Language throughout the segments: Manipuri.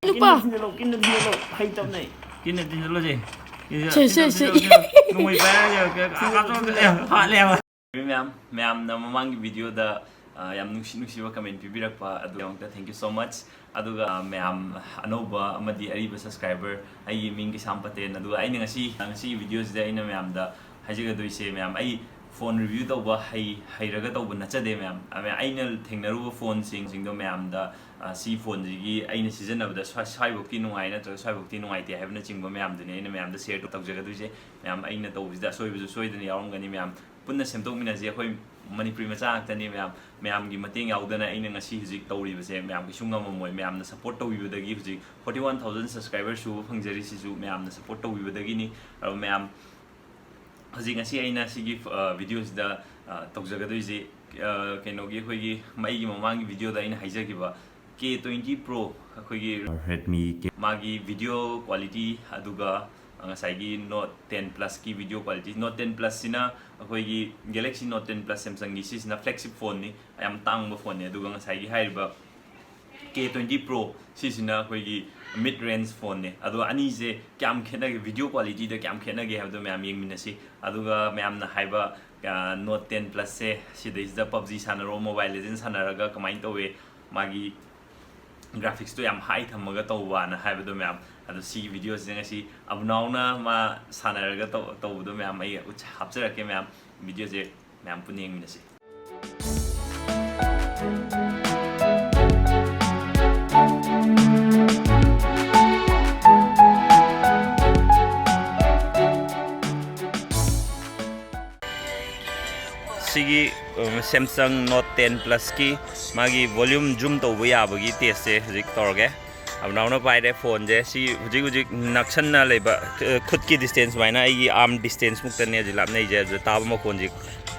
Lupa. Kena lo, hai tam naik. Kena lo je. Si. Ngồi bé giờ hot leo. Ma'am na mamang video da yam nusi ba comment pibirak pa adugta thank you so much aduga ma'am anoba amadi ariba subscriber ai ming Keisam Pahten aduga ai ngasi videos da ina ma'am da hajiga doise ma'am ai phone review tawba hairaga tawba nachade ma'am aina thengnaru phone sing do ma'am da si phone ji aina sijanabda swaiboki nungai na tra swaiboki nungai te habna chingba ma'am dune ina ma'am da share tawjaga doise ma'am aina tawbida soibu soidani yaungani ma'am punna semtokmina je khoi Manipuri macha tani ma'am gi mating yaudana aina ngasi huzik tawri base ma'am gi sungam moi ma'am na support tawibadagi huzik 41000 subscribers su phangjari si su ma'am na support tawibadagi ni ma'am huzik ngasi aina sigi videos da tawjaga doise keno gi khoi gi mai gi mamang gi video da aina haijagi ba K20 Pro khoi gi REDMI magi video quality aduga ngasai Note 10 Plus ki video quality Note 10 Plus sina akoi Galaxy Note 10 Plus Samsung gi sina flagship phone ni ayam tangba phone ni aduga ngasai gi haiba K20 Pro sina akoi mid range phone ni adu ani je kyam khena ge video quality da kyam khena ge habdo ma'am yeng minasi aduga ma'am na haiba Note 10 Plus se sida is the PUBG sanaro Mobile Legends sanaraga kamai towe magi graphics to yam high thamaga tawwa na haibdo ma'am adu si videos jeng si abnauna ma sanaraga tawdo ma'am ai hapjarake ma'am video je ma'am puni yeng minasi sigi Samsung Note 10 Plus ki magi volume zoom tawba yabagi test se hujik torge abnauna paide phone je si hujik naksan na leba khud ki distance maina ai arm distance muktane ji lapnai je taba makhon ji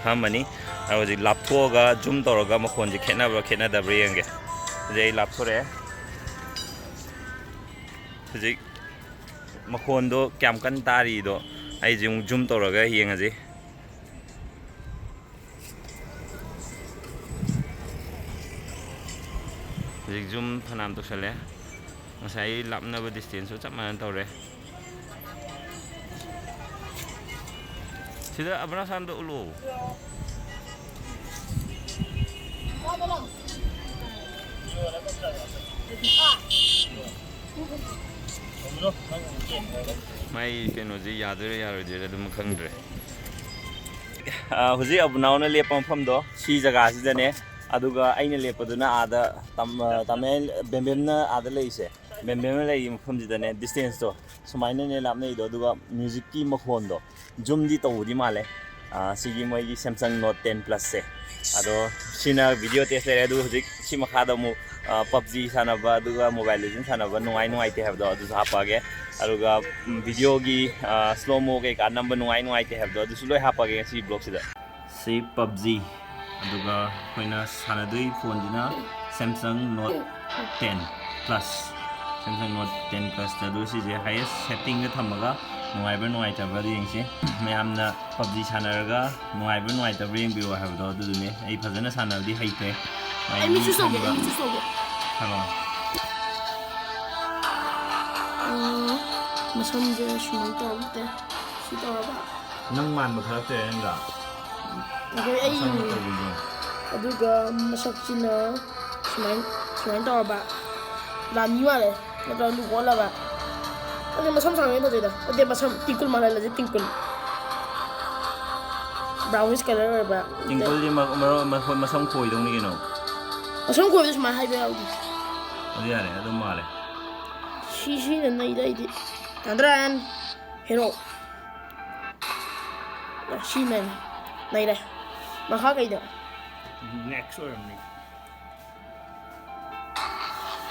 khamani hujik lapthoga zoom toroga makhon ji khena da brenge je lapthore hujik makhon do kyam kan tari do ai jung zoom toroga yenga ji zoom phanam to sale ngasai lapna ba distance so chap man tawre sida abna san do ulo mai keno ji yadure yarode dum khangdre huji abnauna lepam pham do si jaga sidane aduga aina lepaduna ada tamel bembemna ada leise bembemna lei mphumjidane distance to sumaina ne lamne do aduga music ki makhon do zoom di tawdi male sigi moi gi Samsung Note 10 Plus se ado sina video test le adu hujik si makhada mu PUBG sanaba aduga Mobile Legends sanaba nungai te have do adu hapage aduga video gi slow mo ke ka number nungai te have do adu suloi hapage si blog sida si PUBG aduga koina sanadui phone dina Samsung Note 10 Plus Samsung Note 10 Plus adu si je highest setting ga thamaga nungai ta bari yengsi mayam na PUBG sanaraga nungai ta bring biwa have do adu ne ai phajana sanadi haite ai mi chu soge hello masam je shumai tawte si tawba nang man ba khara te nga okay ai aduga masak sina shumai tawba la ni wale na do lu wala ba ade masam sang eno da ade masam tingkul mala la je tingkul brownish color ba tingkul ji masam khoi dong ni no masam khoi da shumai haibe audi ade yare adu male shi na nai dai di tandran hero shi na nai dai makha kai da next or me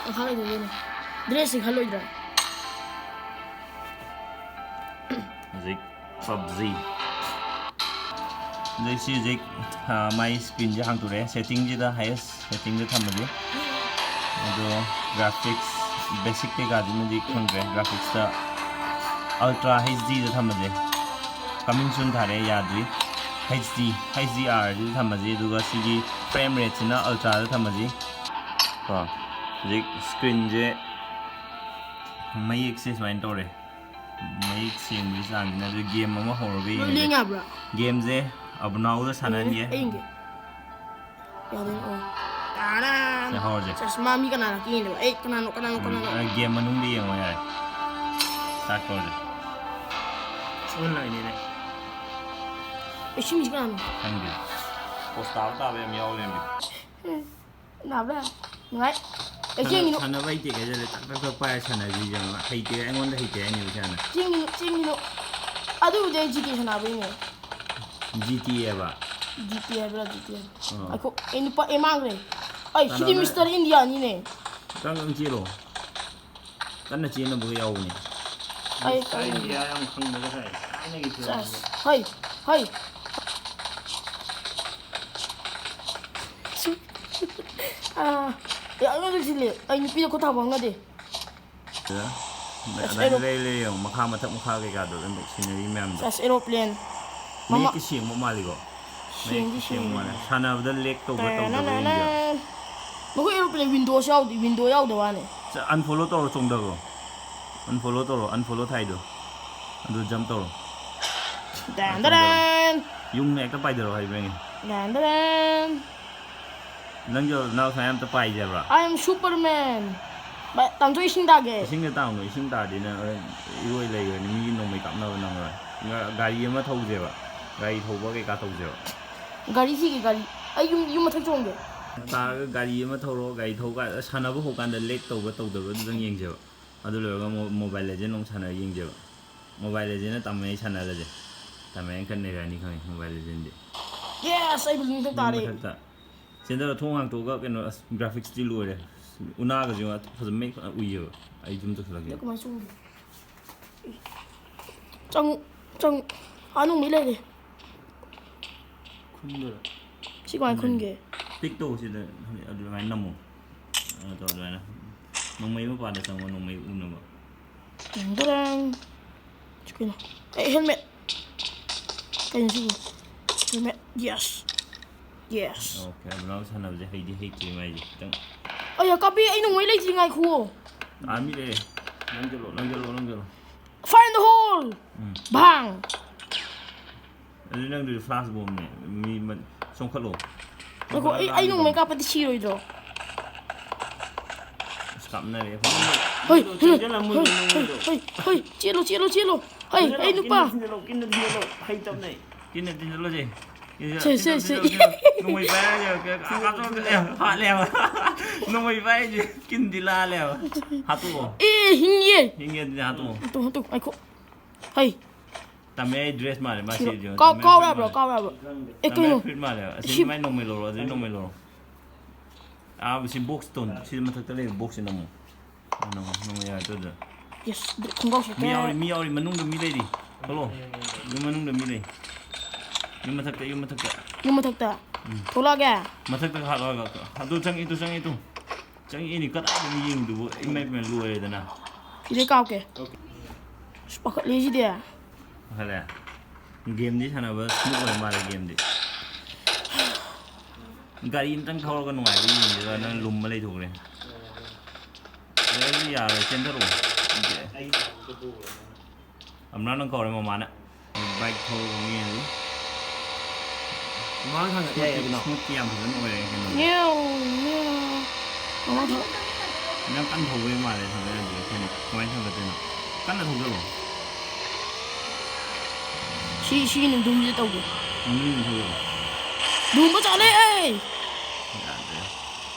makha kai da ne dressing haloi da zik PUBG zik my screen je hang to re setting ji da highest setting je thamaji ado graphics basic te ga ji me khangre graphics da ultra HD je thamaji coming soon thare yadri HDR ji thamaji duga sigi frame rate na ultra je thamaji ko zik screen je mayik se swain tore mayik sing bi sang na de game ma hor bi Ling abra. game je abnau da sanan ye Inge. Ya den o. Taran. se hor je Chasma mi kana ki ni. Kana no. game manung di yang ya start kor je Sun lại này này. Shimi kana. hang bi postal ta be miao le mi Na ba. Ngai. Jing ni. sana bai je ke je tak pa sana ji jang hai te ai ngon da hai te ni bi sana Jing ni. Adu de GT sana ba ni. GTA ba GTA bra GTA. Ako ini pa emang re. Ai hidi Mr. India ni ne. kang ang chi lo kan na chi na bu yau ni Ai Cái gì em không được cái này. Cái này thì Hai. Ya ano din sila. Ay nipi ko tabang na di. da le yang makha ma thak makha ke ga do en scenery mem da Sa aeroplane. me ki sing mo mali go me ki sing mo na sana da lek to ba to da ni ja Mo aeroplane window yaw da wa ne. unfollow to chong da go unfollow thai do adu jump to Dan. yung ne ka pai da ro hai beng Dan. nang jo now sai am ta pai ja ra I am Superman. Ba tang zo ising dage. sing da tao no sing da di na ioi le go ni mi no me kap na nang ra ga yi ma thau je ba ga yi thau ba ke ka thau je ba Gari si ki gari. Ay yung mathak chong ge. ta gari ma thoro gai thau ga sana bu ho kan da lek to ba da dang yeng je adu le ga mobile legend long sana yeng je mobile legend na tamai sana la je tamai kan ne ra ni khang mobile legend de Yes, ay buling tak tare. sen da thong hang to ga ke no graphics ti lu re una ga jo fa me u ye ai jum to la ge Ko mai sung. Trong anu mi le de. không được. Si kwai khun ge. tik to si da adu mai nam mo to da na nong mai ma pa da sang nong mai u na ba Dan. Chukina. Helmet. Kayan sigo. Helmet. Yes. okay now sana je hai di hai ki mai ji tang Ay, kapi ay nung may light ngay ko. ami de nang jelo Fire in the hole. Bang. Ano nang do flash bomb ni mi song khalo Ako ay nung may kapati zero ito. stop na re Hoy, Chứ là mười người được. hoy, chilo. Ay, ano pa? Kinh được hay tâm này. kin na din lo je Si. nung may ba yo ka ha lew nung may ba je kin dila lew hatu ko Hingi. hingi din hatu Ito, ay ko. Hay, tame dress ma le ma si jo kau ra bro. Eko tame yun. fit ma le si mai nung may lo si box ton si matak tale box na mo ano nung ya to da Yes, kung kau siya. mi yauri manung da mi le di hello yung manung da mi le yung matak Yung matagta. Tula ka. matak ta ha ga hadu chang itu chang ini kat ada ni ying du imai me lu e da na Hindi kau ke. Sepakat lazy dia. hala game ni sana ba smooth ba mara game di gari intang thor ga nuai bi ni da na lum ma le thuk le ni ya le chen tharo amna nang ko le ma na bike thor ni ni Nói thằng ở đây nó. smooth tiam thun oi ke no Meow. Mama thọ. nang kan thau we ma le thang le ni ke ni koi thang ga te no kan na thau ga lo Si nung dum dito ko. ni thau ga Dum ba chale ay.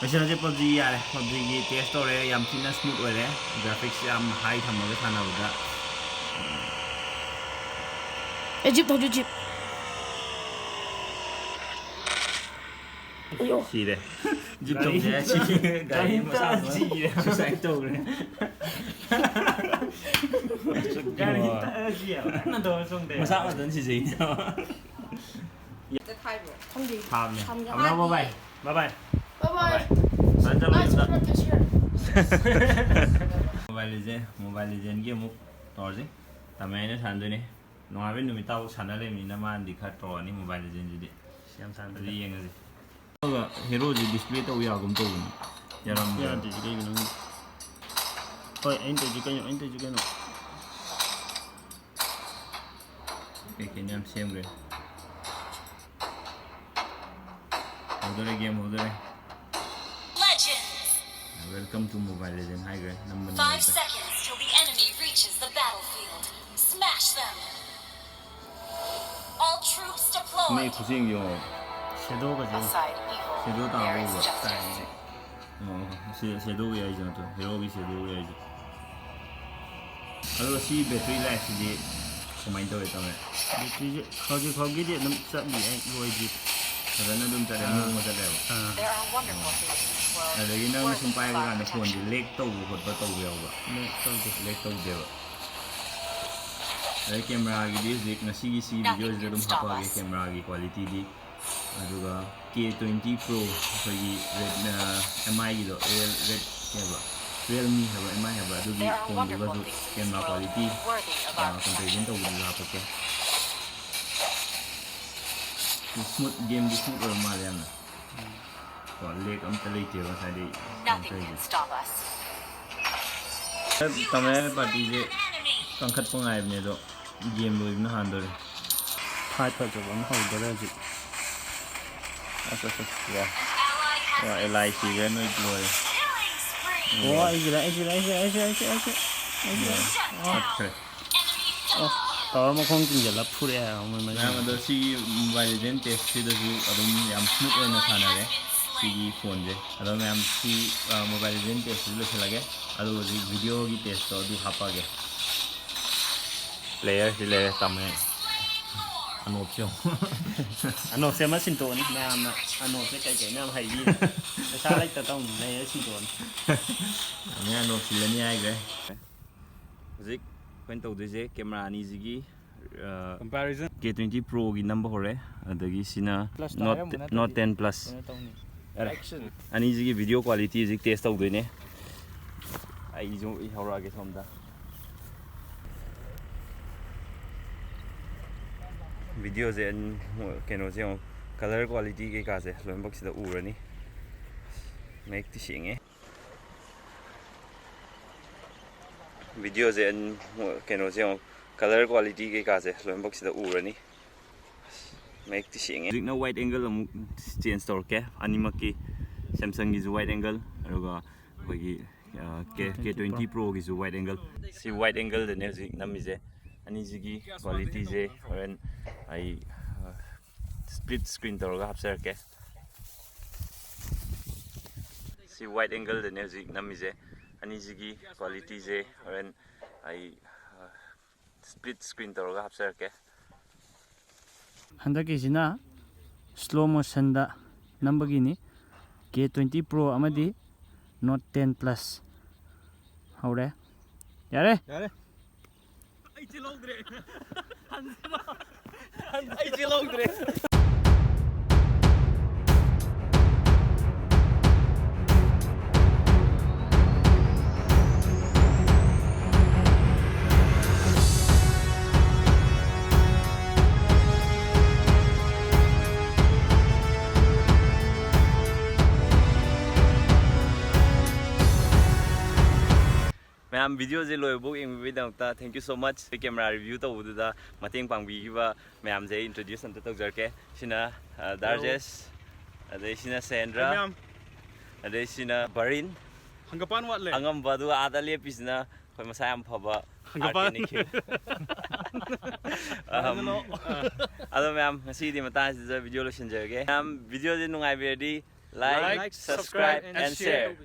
Kasi na si PUBG ya le PUBG ki test to re yam thina smooth oi le graphics yam high tham ga thana ba Egypt ho Egypt. Ayo. si de jip to je si gari ma sa si su sai to re Cái này ta gì à? Nó đồ xong để. ma sa ma dan si si Hamdi. tham ne am na ba bai Bye bye. Bye. san cha lo Nice da practice here. mobile legend ge mu tor je tamai ne than do ne no ha be nu mi tau sana le mi na man di kha to ni mobile legend ji de Xem sang ri yeng ji ga hero ji display to ya gum to ni yaram Giờ thì cái nó Thôi anh tự chụp cái nó. cái nam xem rồi hold the game hold the welcome to Mobile Legends hi guys number 5 seconds till the enemy reaches the battlefield. Smash them. All troops mấy deployed. khu riêng nhiều Shadow cái gì? Aside evil, shadow tao there is rồi justice. shadow cái gì nữa hero cái shadow cái gì alors si battery life gì comment tôi tao này Không cái nó sẽ bị anh rồi gì. rồi nó đun cho đến mua cho đều There are wonderful things in this world. rồi cái nó worthy xung of quanh our cái nó phun thì protection. lệch tàu hoặc là tàu bèo vậy lệch tàu bèo rồi camera cái đi dịch nó xí video rồi đúng hấp cái camera cái quality đi rồi K20 Pro rồi cái MI cái đó red cái vậy Realme hay vậy MI hay vậy đôi khi There are phone cái wonderful đó things in this camera world quality worthy of our comparison tàu protection. là ok smooth game đi smooth rồi mà liền còn lệch âm tây tiêu cái này Nothing can stop us. tầm này party je càng khát phong ai bên đó game rồi nó handle Thôi chụp nó hồi cái đó gì. yeah yeah LIKAI cái nó rồi Ủa anh gì đấy. okay Tao mà không chừng giờ là phụ đấy à mình na mà đó si mobile legend test si đó ju adum yam smooth rồi nó khana đấy si phone je adum yam si mobile legend test lo se lage adu video ki test to du hapa ge player si le tầm này anh option anh nộp xem mất xin tốn nam anh nộp cái nam hay gì sao lấy tao tông này xin tốn nghe nó chỉ là như ai vậy zik quen tàu đấy chứ camera ni zigi comparison K20 Pro cái number hore adagi sina Note 10 Plus ani zigi video quality zik test tàu đấy nè ai zo I hora cái thom da video je cái nó je color quality cái cả je loan box da u rồi ni make ti sing video je cái nó je color quality cái cả je loan box da u rồi ni make ti sing zik no wide angle am change store ke animak ki Samsung is wide angle rồi cái K20 Pro is wide angle si wide angle de ne zik nam je ani zigi quality je and I split screen tawga hapser ke si wide angle de ne zik nam je ani zigi quality je and I split screen tawga hapser ke 한다기시나 슬로우 모션다 넘버기니 K20 Pro 아마디 Note 10 Plus 하우래 야래 Ma'am, video je loy book in video ta thank you so much camera review to udu da mateng pangbi ba ma'am je introduce anta to jarke sina Darjes ade sina Sandra ade sina Barin 한가반 왔래 angam badu ada le pisna khoi masa am phaba ado ma'am ngasi di mata je video lo shin jage ma'am video je nungai be di like subscribe and share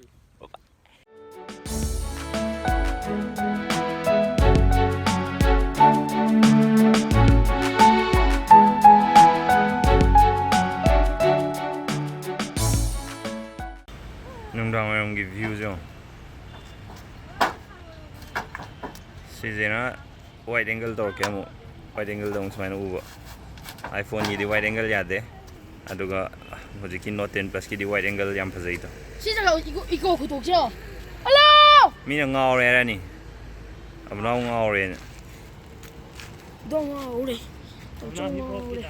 nung dang yung views yung si zena wide angle to kya mo wide angle dong smile uba iPhone ni di wide angle yade aduga hojiki Note 10 Plus ki di wide angle yam phajai to 시작하고 이거 구독자. Hello. mina ngao re ra ni abnao ngao re 동아 오래. 좀 오래.